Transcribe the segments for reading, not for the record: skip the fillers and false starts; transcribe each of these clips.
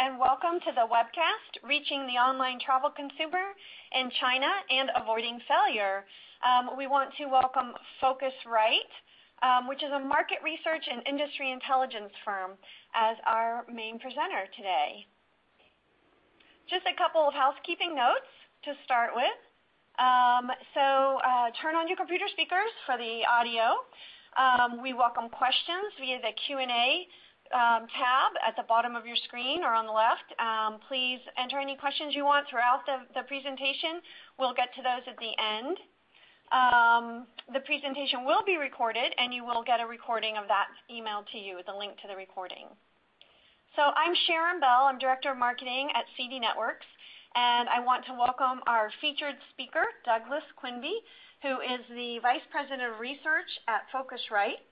and welcome to the webcast, Reaching the Online Travel Consumer in China and Avoiding Failure. We want to welcome PhoCusWright, which is a market research and industry intelligence firm, as our main presenter today. Just a couple of housekeeping notes to start with. Turn on your computer speakers for the audio. We welcome questions via the Q&A tab at the bottom of your screen or on the left. Please enter any questions you want throughout the presentation. We'll get to those at the end. The presentation will be recorded, and you will get a recording of that emailed to you, the link to the recording. So I'm Sharon Bell. I'm Director of Marketing at CD Networks, and I want to welcome our featured speaker, Douglas Quinby, who is the Vice President of Research at PhoCusWright.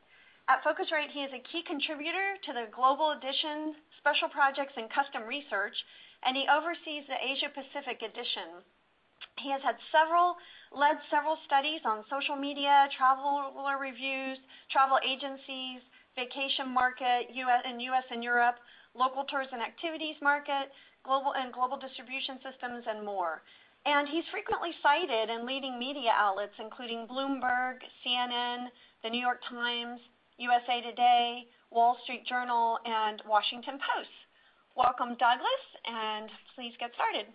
At PhoCusWright, he is a key contributor to the Global Edition, Special Projects, and Custom Research, and he oversees the Asia-Pacific edition. He has led several studies on social media, traveler reviews, travel agencies, vacation market, US and Europe, local tours and activities market, global distribution systems, and more. And he's frequently cited in leading media outlets, including Bloomberg, CNN, the New York Times, USA Today, Wall Street Journal, and Washington Post. Welcome, Douglas, and please get started.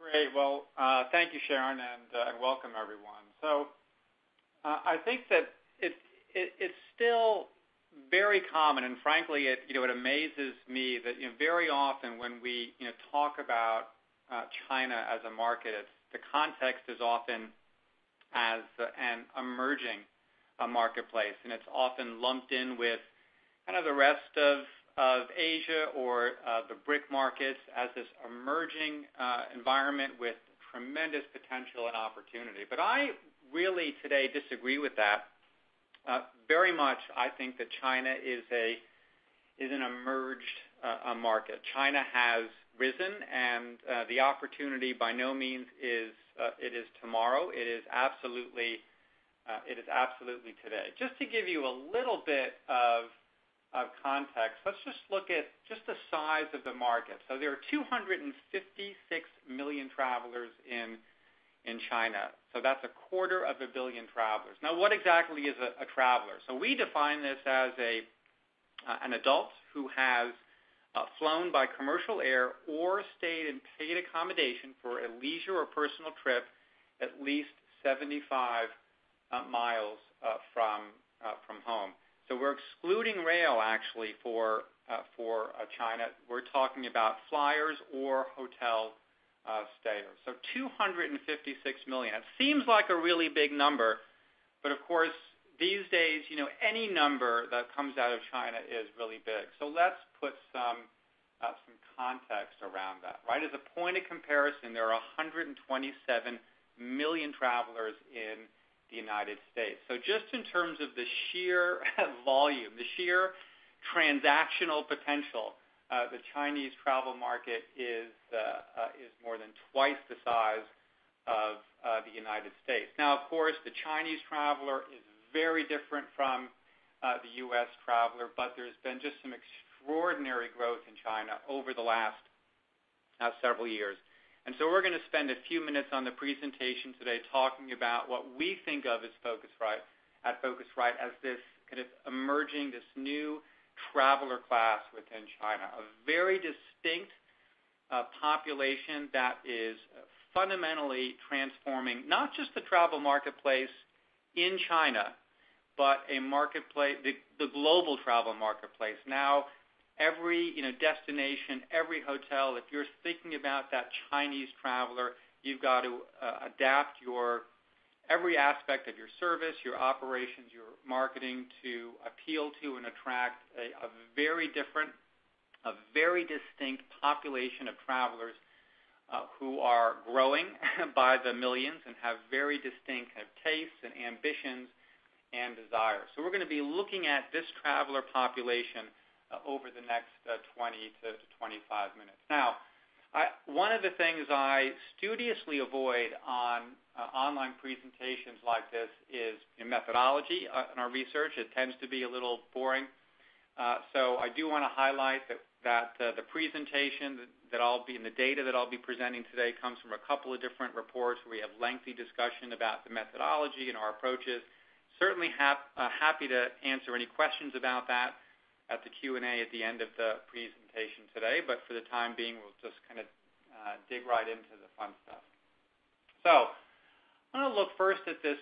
Great. Well, thank you, Sharon, and welcome, everyone. So I think that it's still very common, and frankly, it amazes me that very often when we talk about China as a market, the context is often as an emerging marketplace, and it's often lumped in with kind of the rest of Asia or the BRIC markets as this emerging environment with tremendous potential and opportunity. But I really today disagree with that. Very much, I think that China is an emerged market. China has risen, and the opportunity by no means is tomorrow. It is absolutely today. Just to give you a little bit of context, let's just look at just the size of the market. So there are 256 million travelers in China. So that's 250 million travelers. Now, what exactly is a traveler? So we define this as an adult who has flown by commercial air or stayed in paid accommodation for a leisure or personal trip at least 75 miles from home. So we're excluding rail actually for China. We're talking about flyers or hotel stayers. So 256 million. It seems like a really big number, but of course these days, any number that comes out of China is really big. So let's put some context around that, right? As a point of comparison, there are 127 million travelers in the United States. So just in terms of the sheer volume, the sheer transactional potential, the Chinese travel market is more than twice the size of the United States. Now, of course, the Chinese traveler is very different from the U.S. traveler, but there's been just some extraordinary growth in China over the last several years. And so we're going to spend a few minutes on the presentation today talking about what we think of as PhoCusWright as this kind of emerging, this new traveler class within China, a very distinct population that is fundamentally transforming not just the travel marketplace in China, but a marketplace, the global travel marketplace. Now, every destination, every hotel, if you're thinking about that Chinese traveler, you've got to adapt every aspect of your service, your operations, your marketing to appeal to and attract a very different, a very distinct population of travelers who are growing by the millions and have very distinct kind of tastes and ambitions and desires. So we're going to be looking at this traveler population over the next 20 to 25 minutes. Now, one of the things I studiously avoid on online presentations like this is methodology in our research. It tends to be a little boring. So I do want to highlight that the presentation that I'll be, and the data that I'll be presenting today comes from a couple of different reports where we have lengthy discussion about the methodology and our approaches. Certainly happy to answer any questions about that at the Q&A at the end of the presentation today, but for the time being, we'll just kind of dig right into the fun stuff. So I'm going to look first at this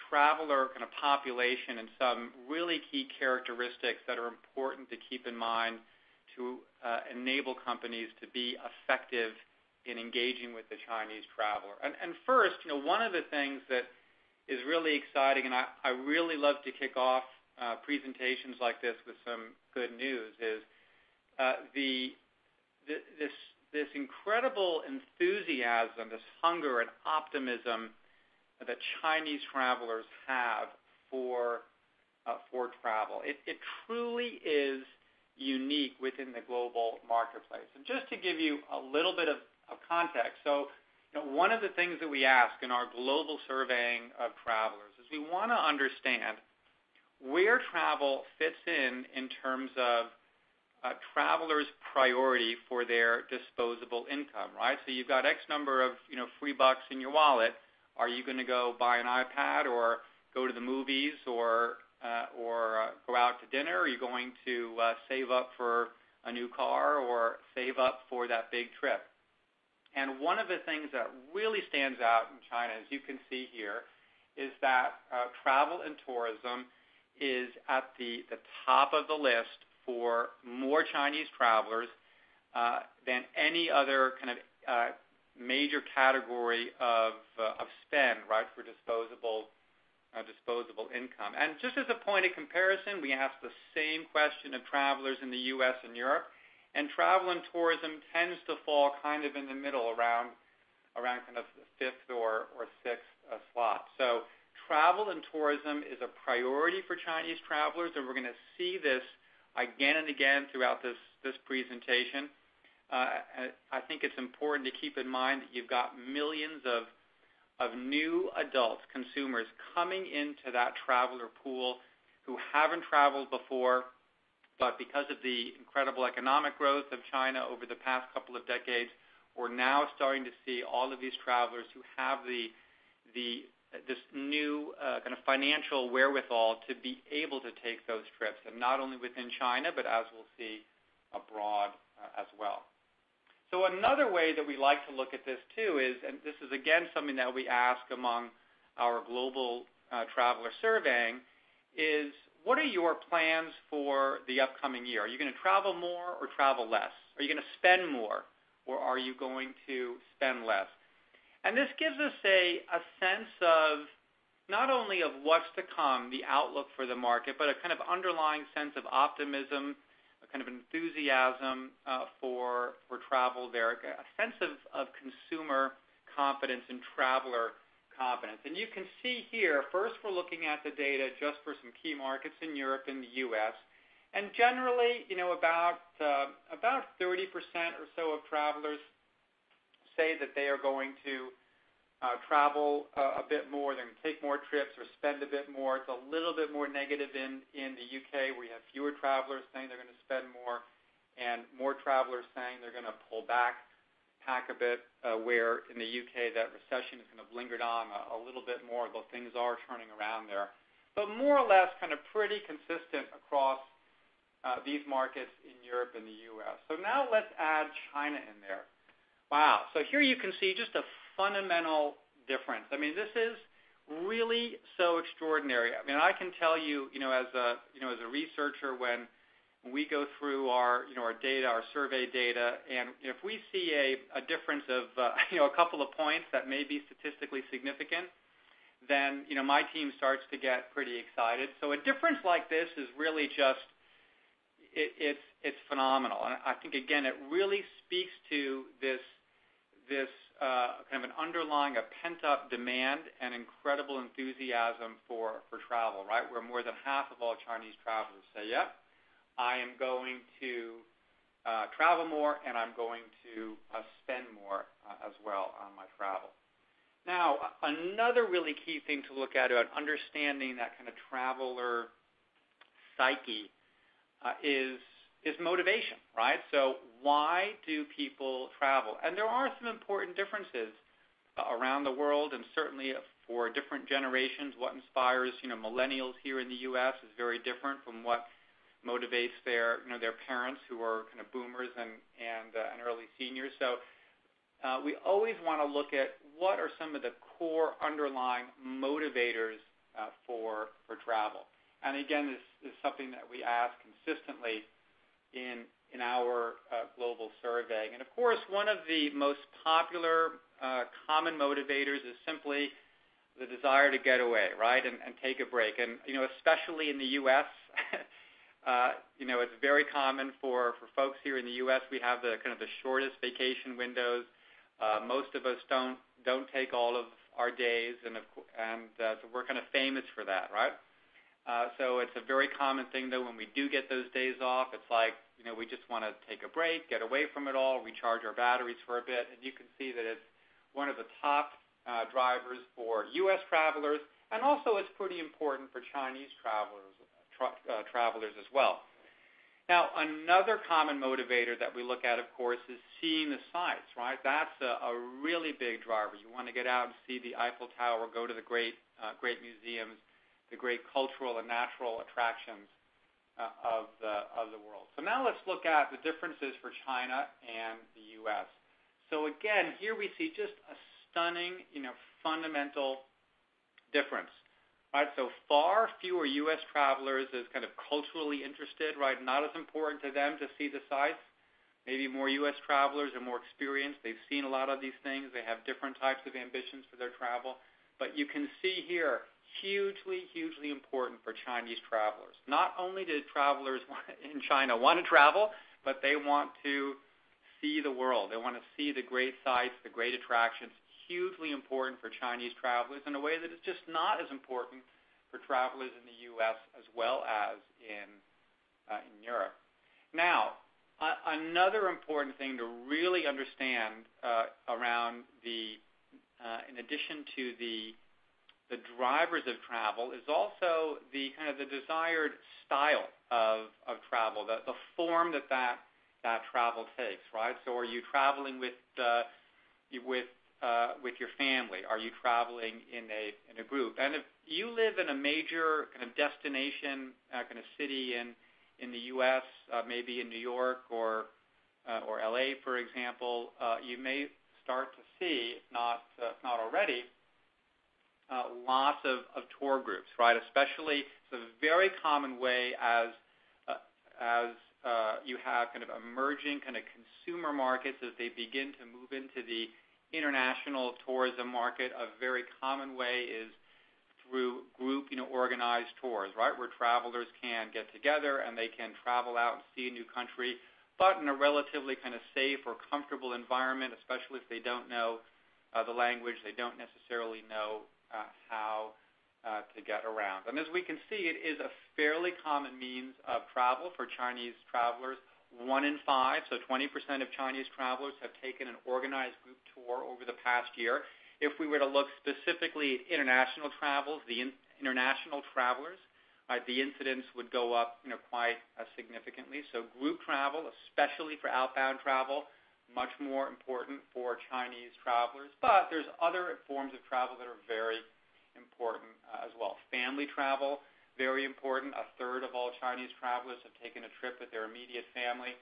traveler kind of population and some really key characteristics that are important to keep in mind to enable companies to be effective in engaging with the Chinese traveler. And first, one of the things that is really exciting, and I really love to kick off presentations like this with some good news, is this incredible enthusiasm, this hunger and optimism that Chinese travelers have for travel. It truly is unique within the global marketplace. And just to give you a little bit of context, so one of the things that we ask in our global surveying of travelers is we want to understand where travel fits in terms of travelers' priority for their disposable income, right? So you've got X number of free bucks in your wallet. Are you going to go buy an iPad or go to the movies or go out to dinner? Are you going to save up for a new car or save up for that big trip? And one of the things that really stands out in China, as you can see here, is that travel and tourism is at the top of the list for more Chinese travelers than any other kind of major category of spend, right, for disposable income. And just as a point of comparison, we asked the same question of travelers in the U.S. and Europe, and travel and tourism tends to fall kind of in the middle around kind of the fifth or sixth slot. So travel and tourism is a priority for Chinese travelers, and we're going to see this again and again throughout this presentation. I think it's important to keep in mind that you've got millions of new adult consumers coming into that traveler pool who haven't traveled before, but because of the incredible economic growth of China over the past couple of decades, we're now starting to see all of these travelers who have this new kind of financial wherewithal to be able to take those trips, and not only within China, but as we'll see abroad as well. So another way that we like to look at this too is, and this is again something that we ask among our global traveler surveying, is what are your plans for the upcoming year? Are you going to travel more or travel less? Are you going to spend more or are you going to spend less? And this gives us a sense of not only of what's to come, the outlook for the market, but a kind of underlying sense of optimism, a kind of enthusiasm for travel there, a sense of consumer confidence and traveler confidence. And you can see here, first we're looking at the data just for some key markets in Europe and the U.S. And generally, about 30% or so of travelers say that they are going to travel a bit more, they're going to take more trips or spend a bit more. It's a little bit more negative in the UK, where you have fewer travelers saying they're going to spend more and more travelers saying they're going to pull back a bit, where in the UK that recession is kind of lingered on a little bit more, though things are turning around there. But more or less kind of pretty consistent across these markets in Europe and the US. So now let's add China in there. Wow. So here you can see just a fundamental difference. I mean, this is really so extraordinary. I mean, I can tell you, as a researcher, when we go through our data, our survey data, and if we see a difference of a couple of points that may be statistically significant, then my team starts to get pretty excited. So a difference like this is really just it's phenomenal, and I think again it really speaks to this kind of an underlying pent-up demand and incredible enthusiasm for travel, right? Where more than half of all Chinese travelers say, yep, I am going to travel more and I'm going to spend more as well on my travel. Now, another really key thing to look at about understanding that kind of traveler psyche is motivation, right? So why do people travel? And there are some important differences around the world, and certainly for different generations, what inspires millennials here in the U.S. is very different from what motivates their parents who are kind of boomers and early seniors. So we always want to look at what are some of the core underlying motivators for travel. And again, this is something that we ask consistently in our global survey. And of course, one of the most popular common motivators is simply the desire to get away, right, and take a break. And especially in the U.S., it's very common for folks here in the U.S. We have the kind of the shortest vacation windows. Most of us don't take all of our days, and so we're kind of famous for that, right? So it's a very common thing, though, when we do get those days off, it's like, we just want to take a break, get away from it all, recharge our batteries for a bit, and you can see that it's one of the top drivers for U.S. travelers, and also it's pretty important for Chinese travelers as well. Now, another common motivator that we look at, of course, is seeing the sights, right? That's a really big driver. You want to get out and see the Eiffel Tower, go to the great museums, the great cultural and natural attractions of the world. So now let's look at the differences for China and the U.S. So again, here we see just a stunning, fundamental difference. Right, so far fewer U.S. travelers is kind of culturally interested, right? Not as important to them to see the sights. Maybe more U.S. travelers are more experienced. They've seen a lot of these things. They have different types of ambitions for their travel. But you can see here, hugely, hugely important for Chinese travelers. Not only do travelers in China want to travel, but they want to see the world. They want to see the great sights, the great attractions. Hugely important for Chinese travelers in a way that is just not as important for travelers in the U.S. as well as in Europe. Now, another important thing to really understand around in addition to the drivers of travel is also the kind of the desired style of travel, the form that travel takes, right? So are you traveling with your family? Are you traveling in a group? And if you live in a major kind of destination kind of city in the U.S., maybe in New York or L.A., for example, you may start to see, if not already, lots of tour groups, right? Especially, it's a very common way as you have kind of emerging kind of consumer markets as they begin to move into the international tourism market. A very common way is through group, organized tours, right, where travelers can get together and they can travel out and see a new country, but in a relatively kind of safe or comfortable environment, especially if they don't know the language, they don't necessarily know how to get around. And as we can see, it is a fairly common means of travel for Chinese travelers. 1 in 5, so 20% of Chinese travelers have taken an organized group tour over the past year. If we were to look specifically at international travels, the international travelers, the incidence would go up, quite significantly. So group travel, especially for outbound travel, much more important for Chinese travelers. But there's other forms of travel that are very important as well. Family travel, very important. A third of all Chinese travelers have taken a trip with their immediate family.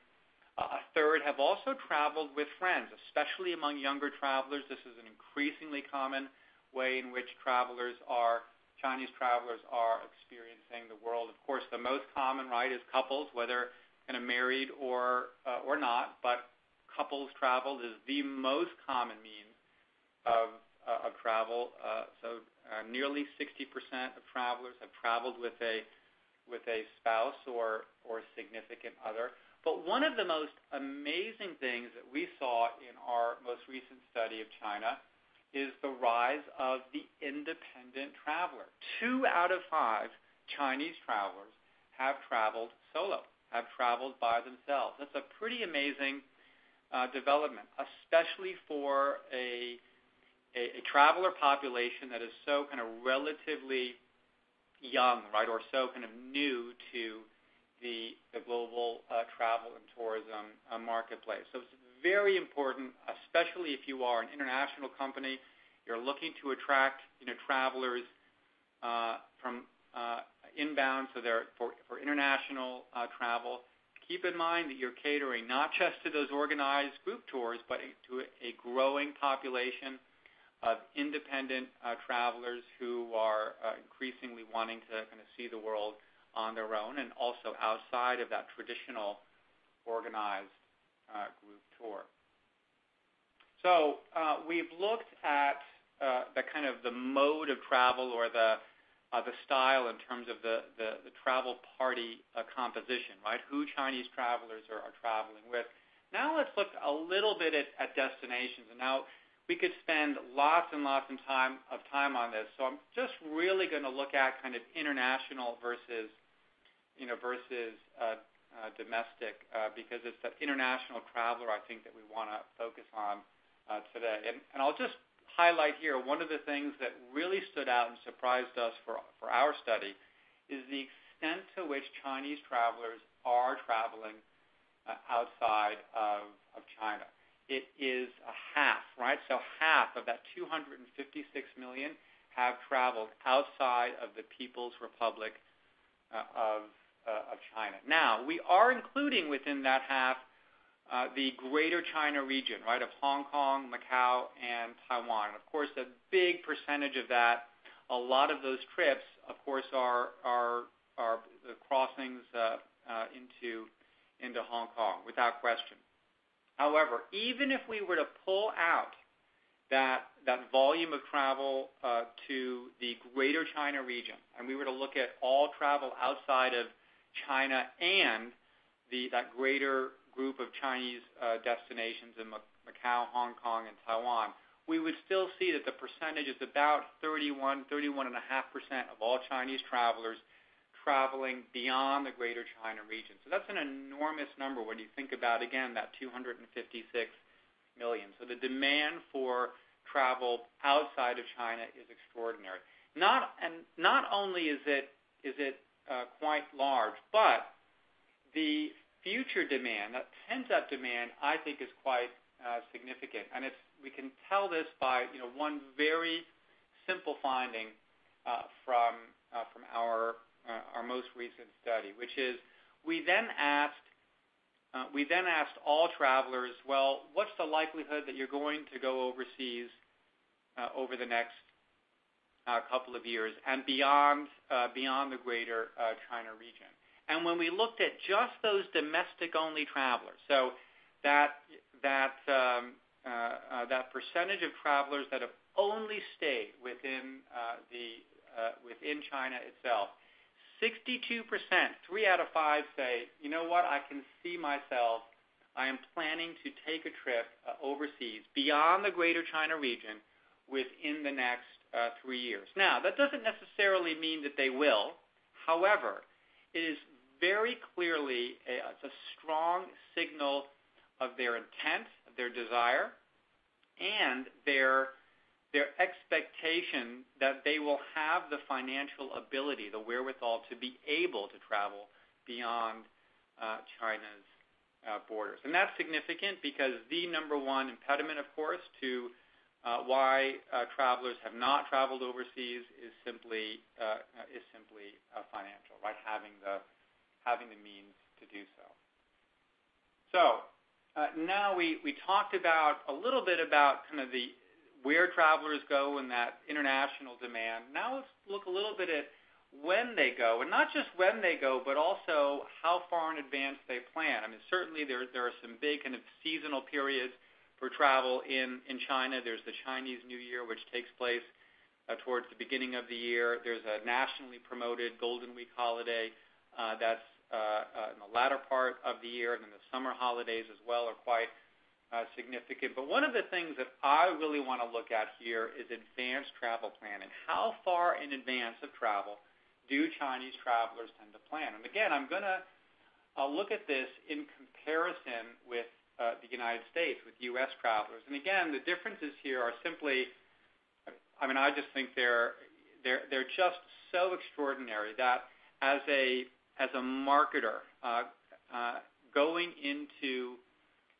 A third have also traveled with friends, especially among younger travelers. This is an increasingly common way in which Chinese travelers are experiencing the world. Of course, the most common, right, is couples, whether kind of married or not. But couples travel is the most common means of travel. So nearly 60% of travelers have traveled with a spouse or significant other. But one of the most amazing things that we saw in our most recent study of China is the rise of the independent traveler. 2 out of 5 Chinese travelers have traveled solo, have traveled by themselves. That's a pretty amazing development, especially for a traveler population that is so kind of relatively young, right, or so kind of new to the global travel and tourism marketplace. So it's very important, especially if you are an international company, you're looking to attract travelers from inbound, so they're for international travel. Keep in mind that you're catering not just to those organized group tours, but to a growing population of independent travelers who are increasingly wanting to kind of see the world on their own and also outside of that traditional organized group tour. So we've looked at the kind of the mode of travel or the style in terms of the travel party composition, right? Who Chinese travelers are traveling with. Now let's look a little bit at destinations. And now we could spend lots and lots of time on this. So I'm just really going to look at kind of international versus domestic because it's that international traveler I think that we want to focus on today. And I'll just highlight here one of the things that really stood out and surprised us for our study is the extent to which Chinese travelers are traveling outside of China. It is a half, right? So half of that 256 million have traveled outside of the People's Republic of China. Now, we are including within that half the Greater China region, right, of Hong Kong, Macau, and Taiwan. And of course, a big percentage of that, a lot of those trips, of course, are the crossings into Hong Kong, without question. However, even if we were to pull out that volume of travel to the Greater China region, and we were to look at all travel outside of China and that greater group of Chinese destinations in Macau, Hong Kong, and Taiwan, we would still see that the percentage is about 31.5% of all Chinese travelers traveling beyond the Greater China region. So that's an enormous number when you think about, again, that 256 million. So the demand for travel outside of China is extraordinary. Not only is it quite large, but the future demand, that pent-up demand, I think is quite significant. And we can tell this by one very simple finding from our most recent study, which is we then asked all travelers, well, what's the likelihood that you're going to go overseas over the next couple of years and beyond the Greater China region? And when we looked at just those domestic-only travelers, so that percentage of travelers that have only stayed within China itself, 62%, 3 out of 5 say, you know what, I can see myself, I am planning to take a trip overseas beyond the Greater China region within the next 3 years. Now, that doesn't necessarily mean that they will. However, it is very clearly it's a strong signal of their intent, of their desire, and their expectation that they will have the financial ability, the wherewithal to be able to travel beyond China's borders. And that's significant because the number one impediment, of course, to why travelers have not traveled overseas is simply financial, right? Having the means to do so. So now we talked about a little bit about kind of where travelers go and that international demand. Now let's look a little bit at when they go, and not just when they go, but also how far in advance they plan. I mean, certainly there are some big kind of seasonal periods for travel in China. There's the Chinese New Year, which takes place towards the beginning of the year. There's a nationally promoted Golden Week holiday that's in the latter part of the year, and then the summer holidays as well are quite significant. But one of the things that I really want to look at here is advanced travel planning. How far in advance of travel do Chinese travelers tend to plan? And again, I'm going to look at this in comparison with the United States, with U.S. travelers. And again, the differences here are simply, I mean, I just think they're just so extraordinary that as a marketer, going into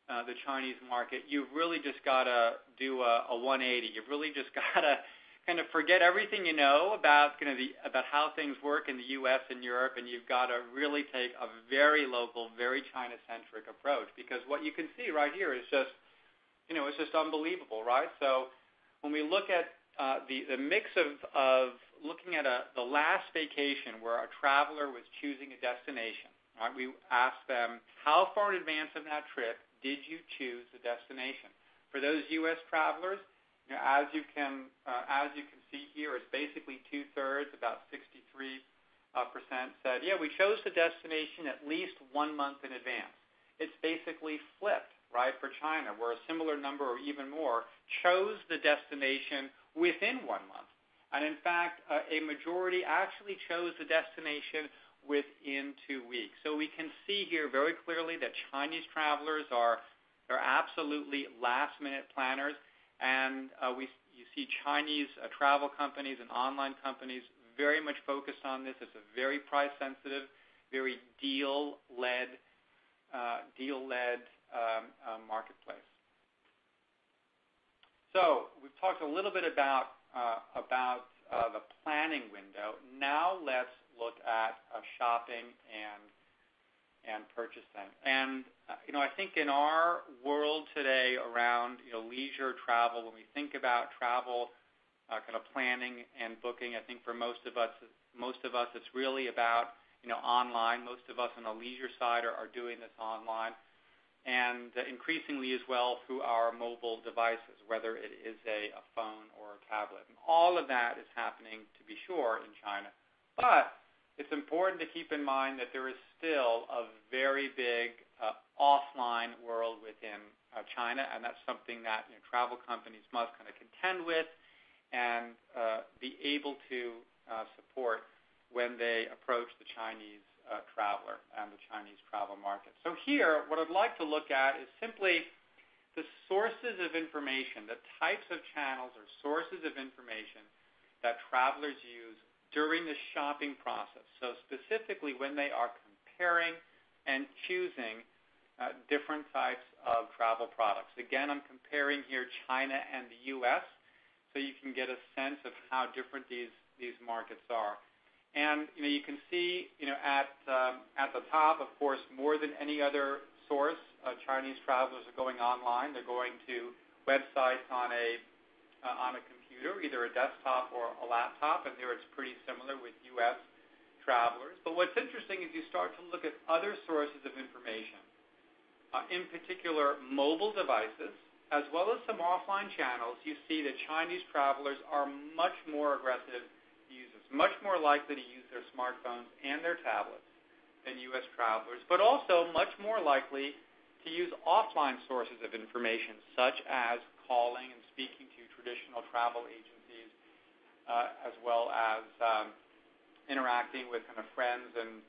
the Chinese market, you've really just got to do a 180. You've really just got to kind of forget everything you know about about how things work in the U.S. and Europe, and you've got to really take a very local, very China-centric approach, because what you can see right here is just, it's just unbelievable, right? So when we look at the mix of looking at the last vacation where a traveler was choosing a destination, right? We asked them, how far in advance of that trip did you choose the destination? For those U.S. travelers, as you can see here, it's basically 2/3, about 63% said, yeah, we chose the destination at least 1 month in advance. It's basically flipped, right, for China, where a similar number or even more chose the destination within 1 month. And in fact, a majority actually chose the destination within 2 weeks. So we can see here very clearly that Chinese travelers are absolutely last-minute planners, and you see Chinese travel companies and online companies very much focused on this. It's a very price-sensitive, very deal-led marketplace. So we've talked a little bit about the planning window. Now let's look at shopping and purchasing. And I think in our world today around leisure travel, when we think about travel kind of planning and booking, I think for most of us it's really about online. Most of us on the leisure side are doing this online, and increasingly as well through our mobile devices, whether it is a phone or a tablet. And all of that is happening, to be sure, in China. But it's important to keep in mind that there is still a very big offline world within China, and that's something that travel companies must kind of contend with and be able to support when they approach the Chinese traveler and the Chinese travel market. So here, what I'd like to look at is simply the sources of information, the types of channels or sources of information that travelers use during the shopping process. So specifically when they are comparing and choosing different types of travel products. Again, I'm comparing here China and the U.S. so you can get a sense of how different these markets are. And you can see at the top, of course, more than any other source, Chinese travelers are going online. They're going to websites on a computer, either a desktop or a laptop, and there it's pretty similar with U.S. travelers. But what's interesting is you start to look at other sources of information, in particular mobile devices, as well as some offline channels. You see that Chinese travelers are much more aggressive users, much more likely to use their smartphones and their tablets than U.S. travelers, but also much more likely to use offline sources of information, such as calling and speaking to traditional travel agencies, as well as interacting with kind of friends and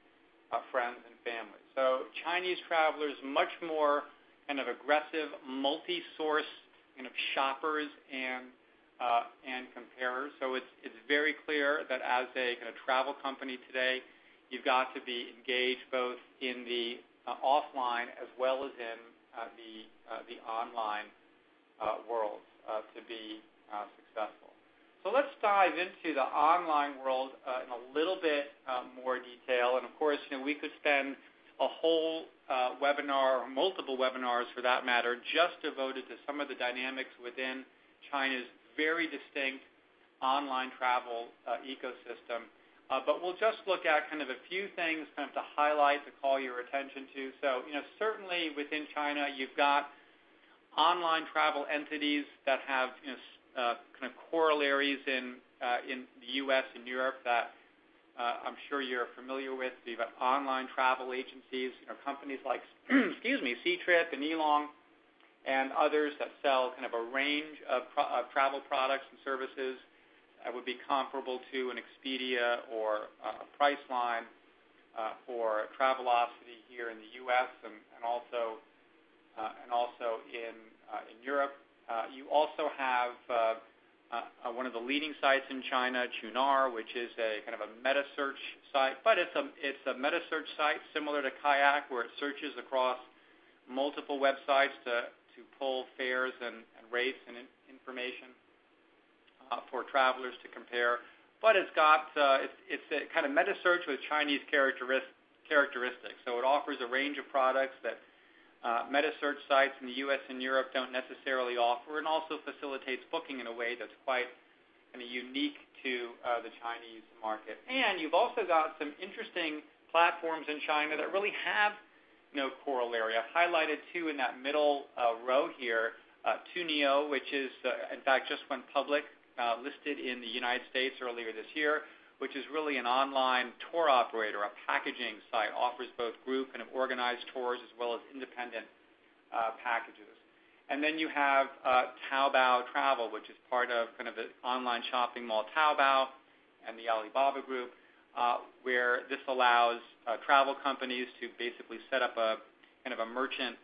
family. So Chinese travelers much more kind of aggressive, multi-source kind of shoppers and comparers. So it's very clear that as a kind of travel company today, you've got to be engaged both in the offline as well as in the online world to be successful. So let's dive into the online world in a little bit more detail. And of course, we could spend a whole webinar, or multiple webinars for that matter, just devoted to some of the dynamics within China's very distinct online travel ecosystem. But we'll just look at kind of a few things kind of to highlight, to call your attention to. So, certainly within China, you've got online travel entities that have kind of corollaries in the U.S. and Europe that I'm sure you're familiar with. So you've got online travel agencies, companies like Ctrip and Elong, and others that sell kind of a range of travel products and services that would be comparable to an Expedia or a Priceline or Travelocity here in the U.S. and also in Europe. You also have one of the leading sites in China, Qunar, which is a kind of a meta search site, but it's a meta search site similar to Kayak, where it searches across multiple websites to pull fares and rates and information for travelers to compare. But it's a kind of meta search with Chinese characteristics. So it offers a range of products that meta search sites in the U.S. and Europe don't necessarily offer, and also facilitates booking in a way that's quite kind of unique to the Chinese market. And you've also got some interesting platforms in China that really have no corollary. I've highlighted two in that middle row here. Tuneo, which is, in fact, just went public, listed in the United States earlier this year, which is really an online tour operator, a packaging site, offers both group and organized tours as well as independent packages. And then you have Taobao Travel, which is part of kind of the online shopping mall Taobao and the Alibaba Group, where this allows travel companies to basically set up a kind of a merchant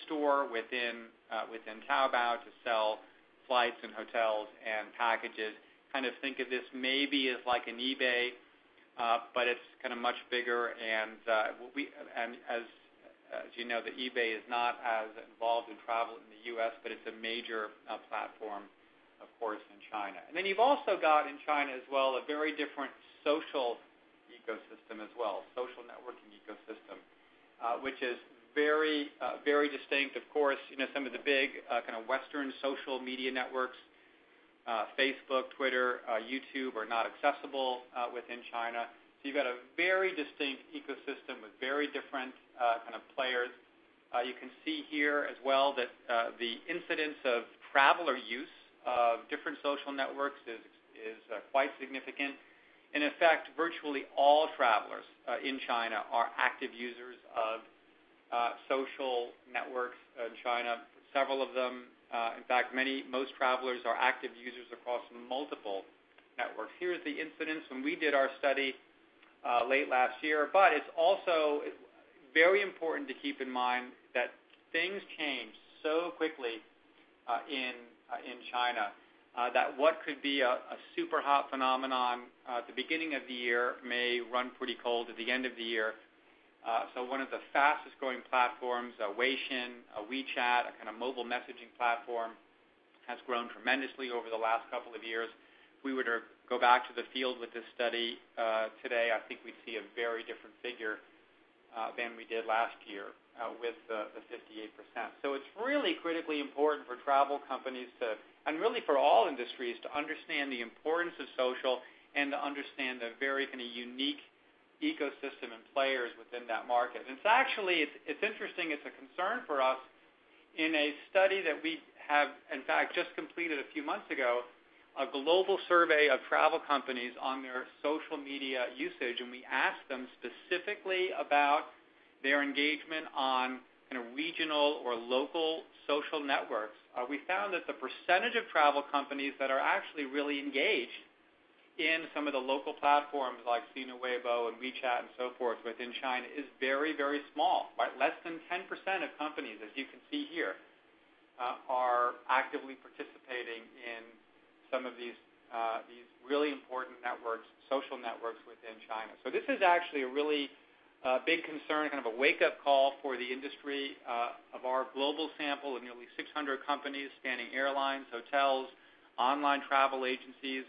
store within Taobao to sell flights and hotels and packages. Kind of think of this maybe as like an eBay, but it's kind of much bigger. And as you know, the eBay is not as involved in travel in the U.S., but it's a major platform, of course, in China. And then you've also got in China as well a very different social ecosystem as well, social networking ecosystem, which is very, very distinct. Of course, you know, some of the big kind of Western social media networks, Facebook, Twitter, YouTube are not accessible within China. So you've got a very distinct ecosystem with very different kind of players. You can see here as well that the incidence of traveler use of different social networks is quite significant. In effect, virtually all travelers in China are active users of social networks in China. Several of them, in fact, most travelers are active users across multiple networks. Here's the incidence when we did our study late last year, but it's also very important to keep in mind that things change so quickly in China that what could be a super hot phenomenon at the beginning of the year may run pretty cold at the end of the year. So one of the fastest growing platforms, Weixin, WeChat, a kind of mobile messaging platform, has grown tremendously over the last couple of years. If we were to go back to the field with this study today, I think we'd see a very different figure than we did last year with the 58%. So it's really critically important for travel companies and really for all industries to understand the importance of social and to understand the very kind of unique ecosystem and players within that market. And it's interesting, it's a concern for us in a study that we have, in fact, just completed a few months ago, a global survey of travel companies on their social media usage, and we asked them specifically about their engagement on kind of regional or local social networks. We found that the percentage of travel companies that are actually really engaged in some of the local platforms like Sina Weibo and WeChat and so forth within China is very, very small. Right? Less than 10% of companies, as you can see here, are actively participating in some of these really important networks, social networks within China. So this is actually a really big concern, kind of a wake-up call for the industry of our global sample of nearly 600 companies spanning airlines, hotels, online travel agencies,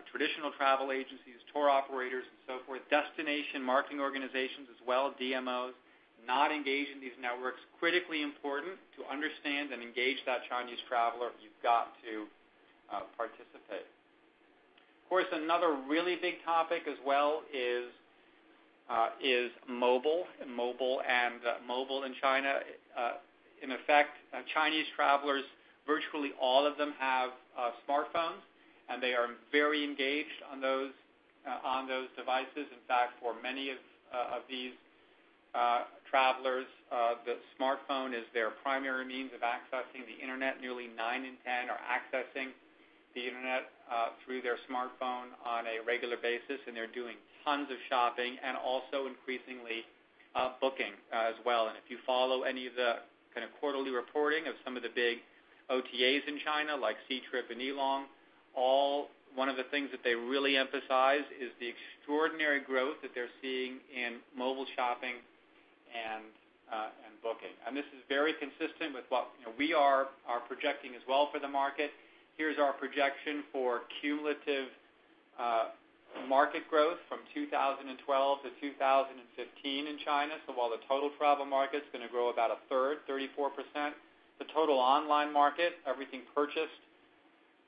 traditional travel agencies, tour operators, and so forth, destination marketing organizations as well, DMOs, not engaged in these networks. Critically important to understand and engage that Chinese traveler. You've got to participate. Of course, another really big topic as well is mobile in China. In effect, Chinese travelers, virtually all of them have smartphones, and they are very engaged on those devices. In fact, for many of these travelers, the smartphone is their primary means of accessing the internet. Nearly 9 in 10 are accessing the internet through their smartphone on a regular basis, and they're doing tons of shopping and also increasingly booking as well. And if you follow any of the kind of quarterly reporting of some of the big OTAs in China like Ctrip and Elong. One of the things that they really emphasize is the extraordinary growth that they're seeing in mobile shopping and booking. And this is very consistent with what we are projecting as well for the market. Here's our projection for cumulative market growth from 2012 to 2015 in China. So while the total travel market is going to grow about a third, 34%, the total online market, everything purchased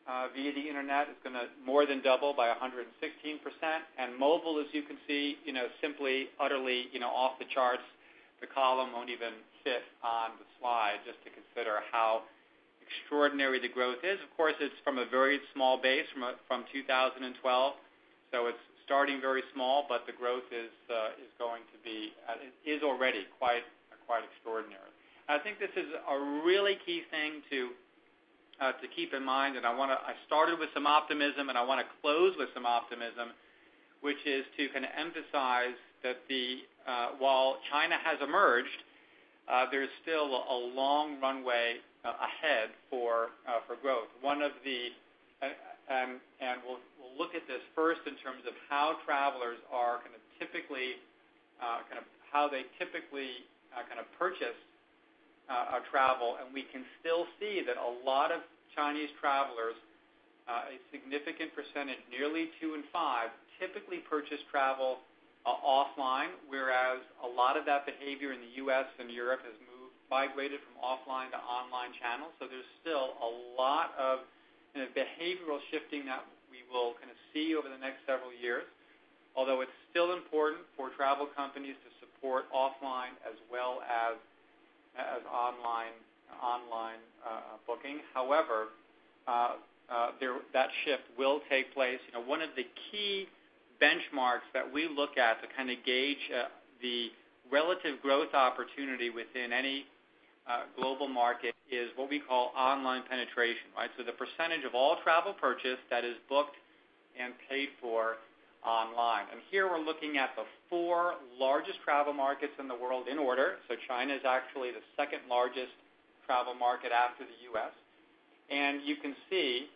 via the internet, is going to more than double by 116%. And mobile, as you can see, simply, utterly, off the charts. The column won't even fit on the slide just to consider how extraordinary the growth is. Of course, it's from a very small base from 2012. So it's starting very small, but the growth is going to be is already quite extraordinary. I think this is a really key thing to keep in mind, and I started with some optimism, and I want to close with some optimism, which is to kind of emphasize that while China has emerged, there's still a long runway ahead for growth. One of the and we'll look at this first in terms of how travelers are kind of typically how they typically purchase travel, and we can still see that a lot of Chinese travelers, a significant percentage, nearly 2 in 5, typically purchase travel offline, whereas a lot of that behavior in the U.S. and Europe has migrated from offline to online channels. So there's still a lot of behavioral shifting that we will kind of see over the next several years, although it's still important for travel companies to support offline as well as online booking. However, that shift will take place. One of the key benchmarks that we look at to kind of gauge the relative growth opportunity within any global market is what we call online penetration, right? So the percentage of all travel purchase that is booked and paid for online. And here we're looking at the 4 largest travel markets in the world in order. So China is actually the second largest travel market after the U.S. And you can see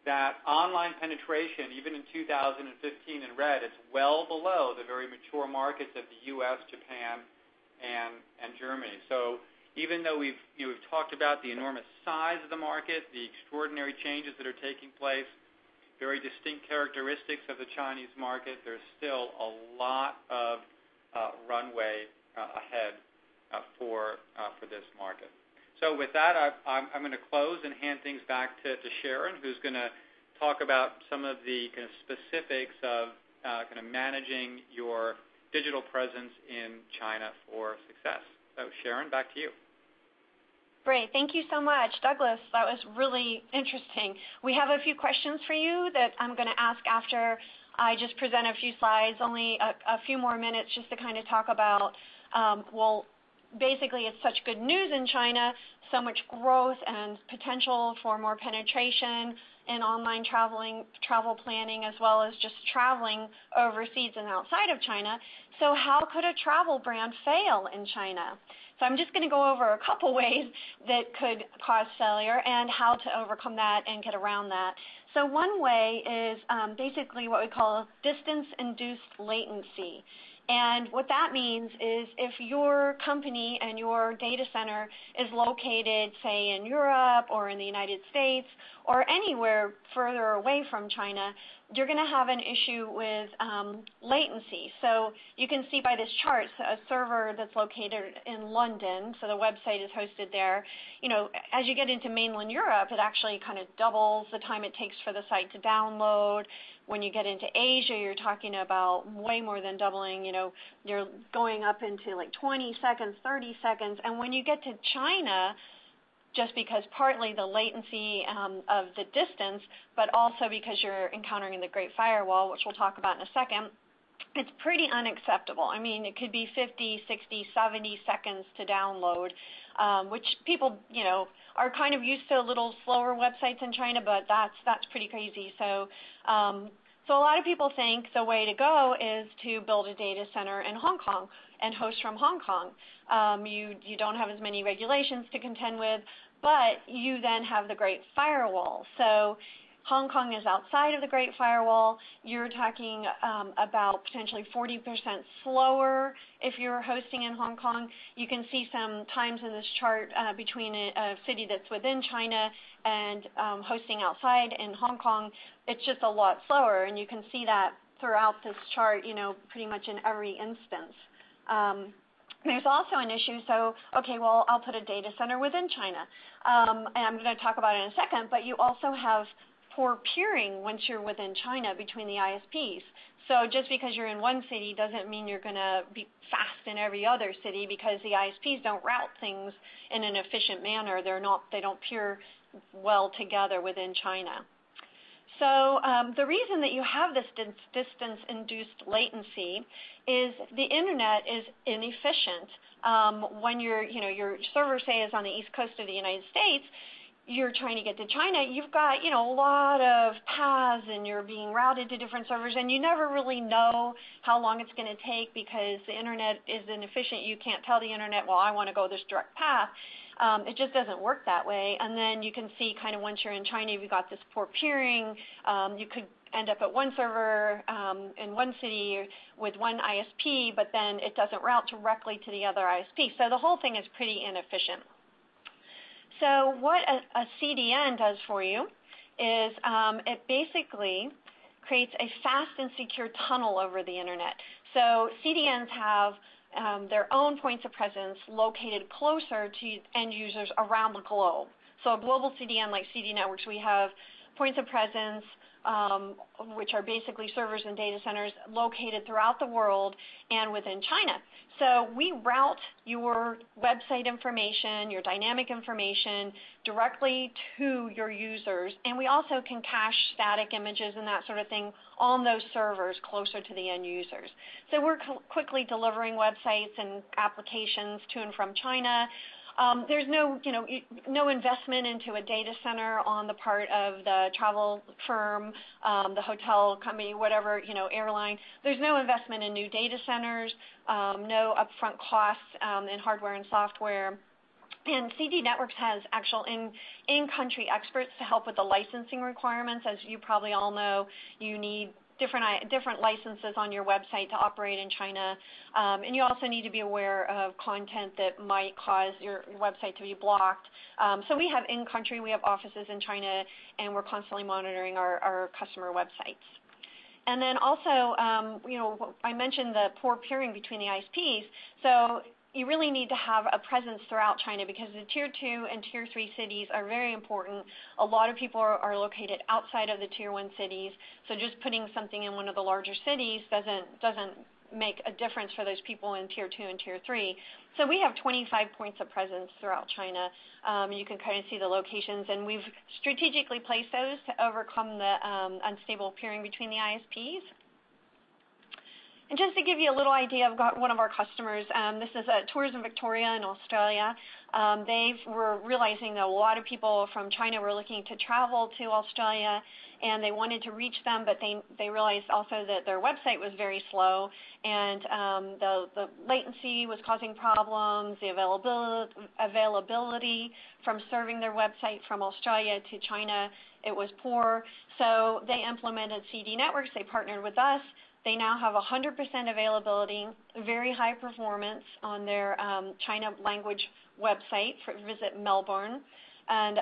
that online penetration, even in 2015 in red, it's well below the very mature markets of the U.S., Japan, and Germany. So even though we've talked about the enormous size of the market, the extraordinary changes that are taking place, very distinct characteristics of the Chinese market, there's still a lot of runway ahead for this market. So with that, I'm going to close and hand things back to Sharon, who's going to talk about some of the kind of specifics of kind of managing your digital presence in China for success. So Sharon, back to you. Great. Thank you so much, Douglas. That was really interesting. We have a few questions for you that I'm going to ask after I just present a few slides, only a few more minutes just to kind of talk about, basically it's such good news in China, so much growth and potential for more penetration in online travel planning, as well as just traveling overseas and outside of China. So how could a travel brand fail in China? So I'm just going to go over a couple ways that could cause failure and how to overcome that and get around that. So one way is basically what we call distance-induced latency. And what that means is if your company and your data center is located, say, in Europe or in the United States or anywhere further away from China, you're going to have an issue with latency. So you can see by this chart, a server that's located in London, so the website is hosted there. As you get into mainland Europe, it actually kind of doubles the time it takes for the site to download. When you get into Asia, you're talking about way more than doubling. You're going up into like 20 seconds, 30 seconds. And when you get to China, just because partly the latency of the distance, but also because you're encountering the Great Firewall, which we'll talk about in a second, it's pretty unacceptable. I mean, it could be 50, 60, 70 seconds to download, which people, are kind of used to a little slower websites in China, but that's pretty crazy. So So a lot of people think the way to go is to build a data center in Hong Kong and host from Hong Kong. You don't have as many regulations to contend with, but you then have the Great Firewall. So Hong Kong is outside of the Great Firewall. You're talking about potentially 40% slower if you're hosting in Hong Kong. You can see some times in this chart between a city that's within China and hosting outside in Hong Kong. It's just a lot slower, and you can see that throughout this chart, pretty much in every instance. There's also an issue, so, okay, well, I'll put a data center within China. And I'm going to talk about it in a second, but you also have poor peering once you're within China between the ISPs. So just because you're in one city doesn't mean you're going to be fast in every other city, because the ISPs don't route things in an efficient manner. They don't peer well together within China. So the reason that you have this distance-induced latency is the internet is inefficient. When your server, say, is on the east coast of the United States, you're trying to get to China, you've got, a lot of paths, and you're being routed to different servers, and you never really know how long it's going to take because the internet is inefficient. You can't tell the internet, well, I want to go this direct path. It just doesn't work that way. And then you can see kind of once you're in China, you've got this poor peering. You could end up at one server in one city with one ISP, but then it doesn't route directly to the other ISP. So the whole thing is pretty inefficient. So what a CDN does for you is it basically creates a fast and secure tunnel over the internet. So CDNs have their own points of presence located closer to end users around the globe. So a global CDN like CD Networks, we have points of presence, which are basically servers and data centers located throughout the world and within China. So we route your website information, your dynamic information directly to your users, and we also can cache static images and that sort of thing on those servers closer to the end users. So we're quickly delivering websites and applications to and from China. There's no investment into a data center on the part of the travel firm, the hotel company, whatever, airline. There's no investment in new data centers, no upfront costs in hardware and software. And CD Networks has actual in-country experts to help with the licensing requirements. As you probably all know, you need different licenses on your website to operate in China, and you also need to be aware of content that might cause your website to be blocked. So we have in-country, we have offices in China, and we're constantly monitoring our customer websites. And then also, I mentioned the poor peering between the ISPs. So you really need to have a presence throughout China, because the Tier 2 and Tier 3 cities are very important. A lot of people are located outside of the Tier 1 cities, so just putting something in one of the larger cities doesn't make a difference for those people in Tier 2 and Tier 3. So we have 25 points of presence throughout China. You can kind of see the locations, and we've strategically placed those to overcome the unstable peering between the ISPs. And just to give you a little idea, I've got one of our customers. This is Tourism Victoria in Australia. They were realizing that a lot of people from China were looking to travel to Australia, and they wanted to reach them, but they realized also that their website was very slow, and the latency was causing problems, the availability from serving their website from Australia to China, it was poor. So they implemented CD Networks. They partnered with us. They now have 100% availability, very high performance on their China language website for Visit Melbourne. And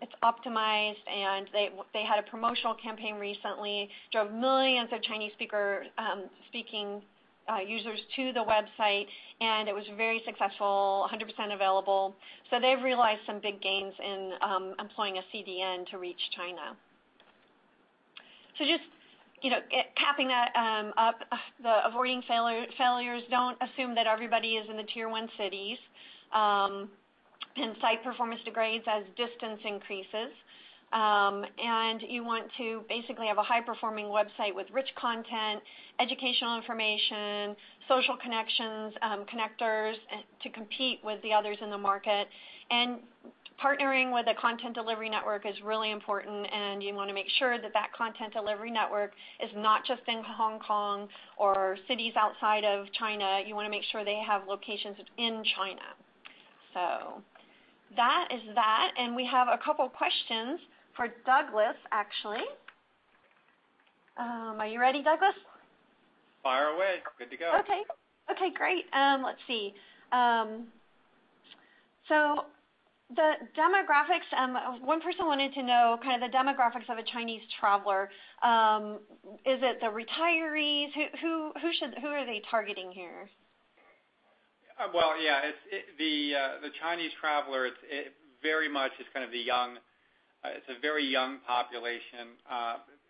it's optimized, and they had a promotional campaign recently, drove millions of Chinese speaking users to the website, and it was very successful, 100% available. So they've realized some big gains in employing a CDN to reach China. So just capping that up, the avoiding failures, don't assume that everybody is in the Tier 1 cities. And site performance degrades as distance increases. And you want to basically have a high-performing website with rich content, educational information, social connections, connectors to compete with the others in the market. And partnering with a content delivery network is really important, and you want to make sure that that content delivery network is not just in Hong Kong or cities outside of China. You want to make sure they have locations in China. So that is that, and we have a couple questions for Douglas, actually. Are you ready, Douglas? Fire away. Good to go. Okay, great. Let's see. So the demographics, one person wanted to know kind of the demographics of a Chinese traveler. Is it the retirees? Who are they targeting here? Well, yeah, the Chinese traveler. It very much is kind of the young. It's a very young population.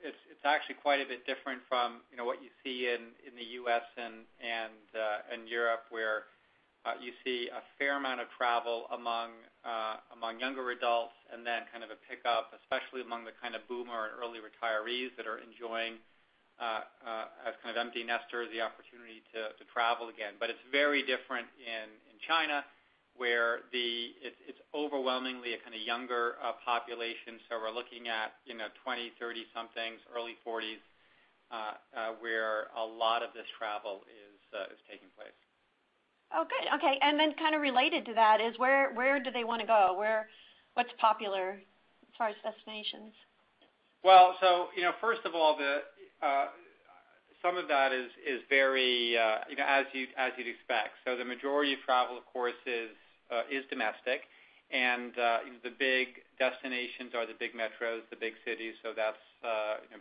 It's actually quite a bit different from what you see in the U.S. and Europe, where you see a fair amount of travel among younger adults, and then kind of a pickup, especially among the kind of boomer and early retirees that are enjoying as kind of empty nesters the opportunity to travel again. But it's very different in China, where it's overwhelmingly a kind of younger population. So we're looking at 20, 30 somethings, early 40s, where a lot of this travel is taking place. Oh, good. Okay, and then kind of related to that is where do they want to go? What's popular as far as destinations? Well, so first of all, some of that is very as you'd expect. So the majority of travel, of course, is domestic, and the big destinations are the big metros, the big cities. So that's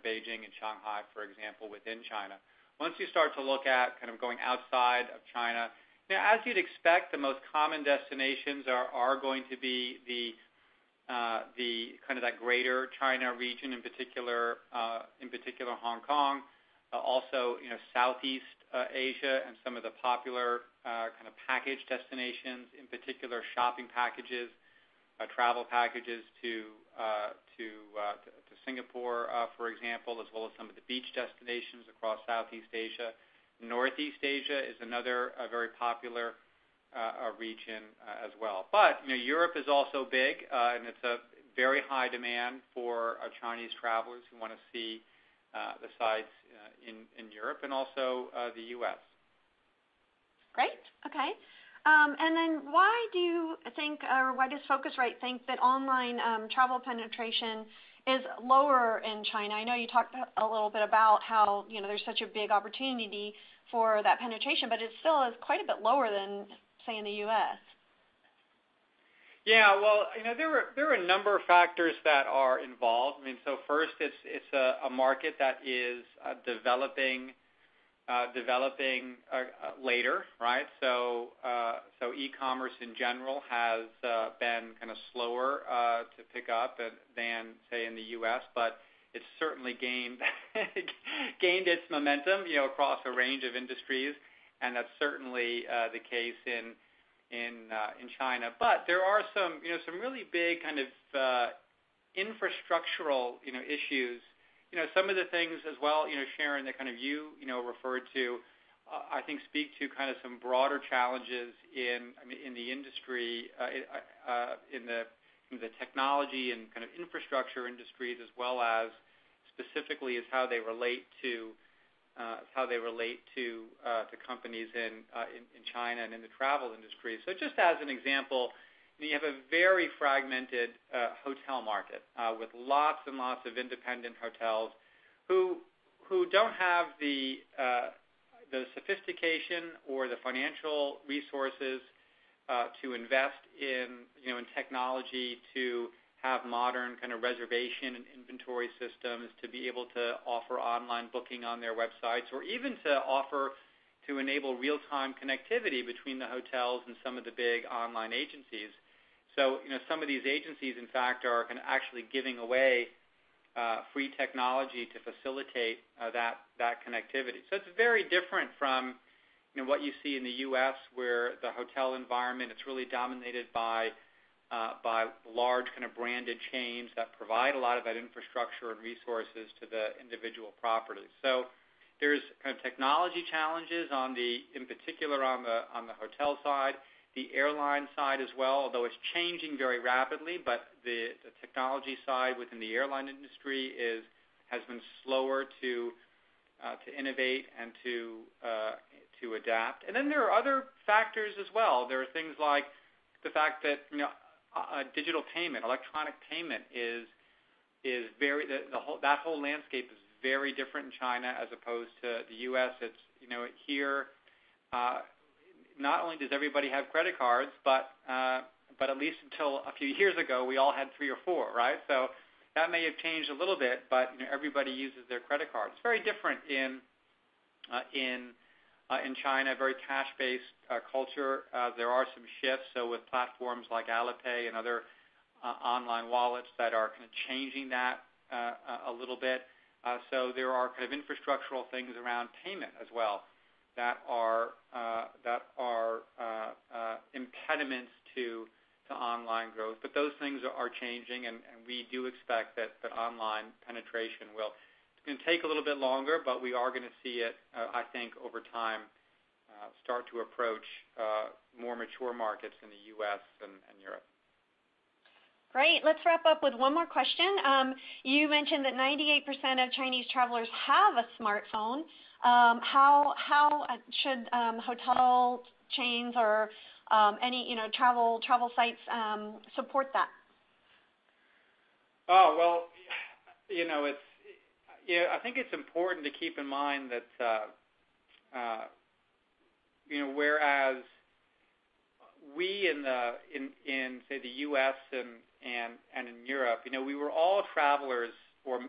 Beijing and Shanghai, for example, within China. Once you start to look at kind of going outside of China, as you'd expect, the most common destinations are going to be the kind of that greater China region, in particular Hong Kong, also Southeast Asia, and some of the popular kind of package destinations, in particular shopping packages, travel packages to Singapore, for example, as well as some of the beach destinations across Southeast Asia. Northeast Asia is another very popular region as well. But Europe is also big, and it's a very high demand for Chinese travelers who want to see the sites in Europe, and also the U.S. Great. Okay. And then why do you think, or why does PhoCusWright think that online travel penetration is lower in China? I know you talked a little bit about how there's such a big opportunity for that penetration, but it still is quite a bit lower than, say, in the U.S. Yeah, well, there are a number of factors that are involved. I mean, so first, it's a market that is developing later, right? So e-commerce in general has been kind of slower to pick up than, say, in the U.S., but it's certainly gained its momentum, across a range of industries, and that's certainly the case in China. But there are some really big kind of infrastructural issues. Some of the things as well, Sharon, that kind of you referred to, I think speak to kind of some broader challenges in the industry, in the technology and kind of infrastructure industries, as well as specifically as how they relate to companies in China and in the travel industry. So just as an example, you have a very fragmented hotel market with lots and lots of independent hotels who don't have the sophistication or the financial resources to invest in technology, to have modern kind of reservation and inventory systems, to be able to offer online booking on their websites, or even to enable real-time connectivity between the hotels and some of the big online agencies. So, some of these agencies, in fact, are kind of actually giving away free technology to facilitate that connectivity. So it's very different from what you see in the U.S., where the hotel environment, it's really dominated by large kind of branded chains that provide a lot of that infrastructure and resources to the individual properties. So there's kind of technology challenges in particular on the hotel side. the airline side as well, although it's changing very rapidly, but the technology side within the airline industry has been slower to innovate and to adapt. And then there are other factors as well. There are things like the fact that digital payment, electronic payment is very that whole landscape is very different in China as opposed to the U.S. It's here. Not only does everybody have credit cards, but at least until a few years ago, we all had 3 or 4, right? So that may have changed a little bit, but everybody uses their credit card. It's very different in China, very cash-based culture. There are some shifts. So with platforms like Alipay and other online wallets that are kind of changing that a little bit. So there are kind of infrastructural things around payment as well that are impediments to online growth. But those things are changing, and we do expect that online penetration it's going to take a little bit longer, but we are going to see it, I think, over time start to approach more mature markets in the U.S. and Europe. Great. Let's wrap up with one more question. You mentioned that 98% of Chinese travelers have a smartphone. How should hotel chains or any travel sites support that? Oh well, I think it's important to keep in mind that whereas we in say the U.S. and in Europe, we were all travelers, or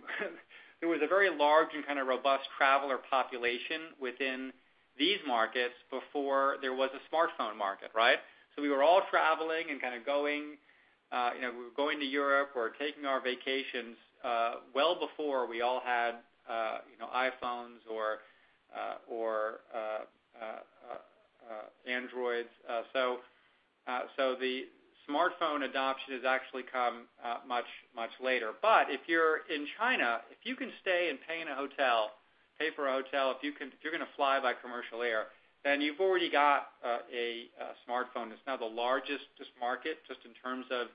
there was a very large and kind of robust traveler population within these markets before there was a smartphone market, right? So we were all traveling and kind of going, we were going to Europe or taking our vacations well before we all had, iPhones or Androids. So the smartphone adoption has actually come much later. But if you're in China, if you can stay and pay for a hotel, if you're going to fly by commercial air, then you've already got a smartphone. It's now the largest market just in terms of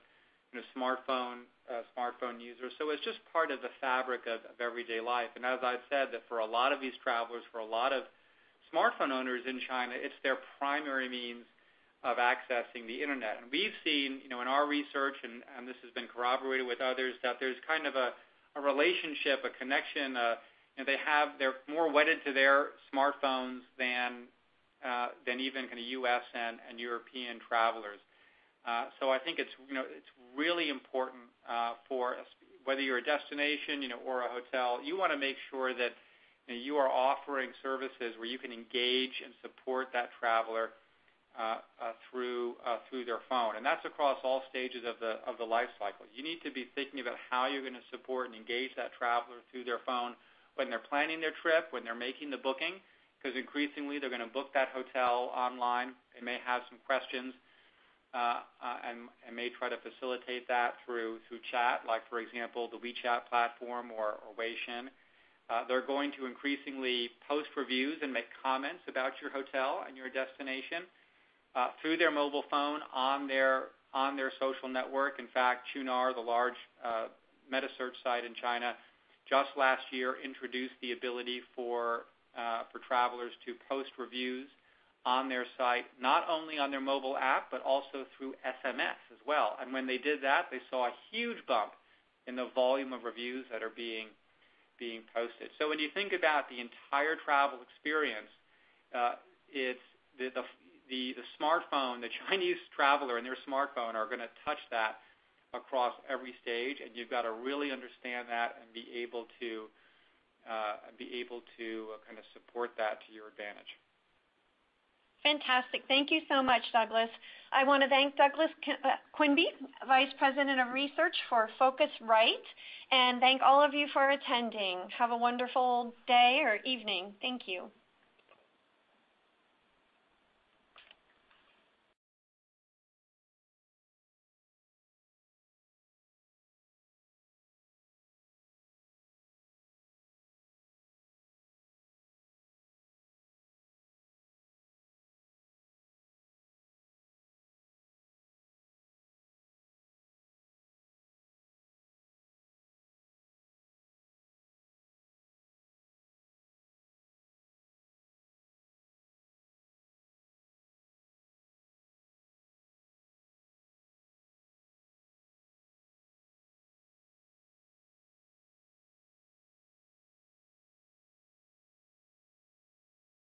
smartphone users. So it's just part of the fabric of everyday life. And as I've said, that for a lot of these travelers, for a lot of smartphone owners in China, it's their primary means of accessing the internet. And we've seen, in our research, and this has been corroborated with others, that there's kind of a relationship, a connection. They're more wedded to their smartphones than even kind of U.S. and European travelers. So I think it's really important for whether you're a destination, or a hotel. You want to make sure that you are offering services where you can engage and support that traveler through their phone, and that's across all stages of the life cycle. You need to be thinking about how you're going to support and engage that traveler through their phone when they're planning their trip, when they're making the booking, because increasingly they're going to book that hotel online. They may have some questions and may try to facilitate that through chat, like for example the WeChat platform or Weixin. They're going to increasingly post reviews and make comments about your hotel and your destination through their mobile phone on their social network. In fact, Qunar, the large meta search site in China, just last year introduced the ability for travelers to post reviews on their site, not only on their mobile app, but also through SMS as well. And when they did that, they saw a huge bump in the volume of reviews that are being posted. So when you think about the entire travel experience, it's the smartphone, the Chinese traveler and their smartphone are going to touch that across every stage, and you've got to really understand that and be able to kind of support that to your advantage. Fantastic. Thank you so much, Douglas. I want to thank Douglas Quinby, Vice President of Research for PhoCusWright, and thank all of you for attending. Have a wonderful day or evening. Thank you.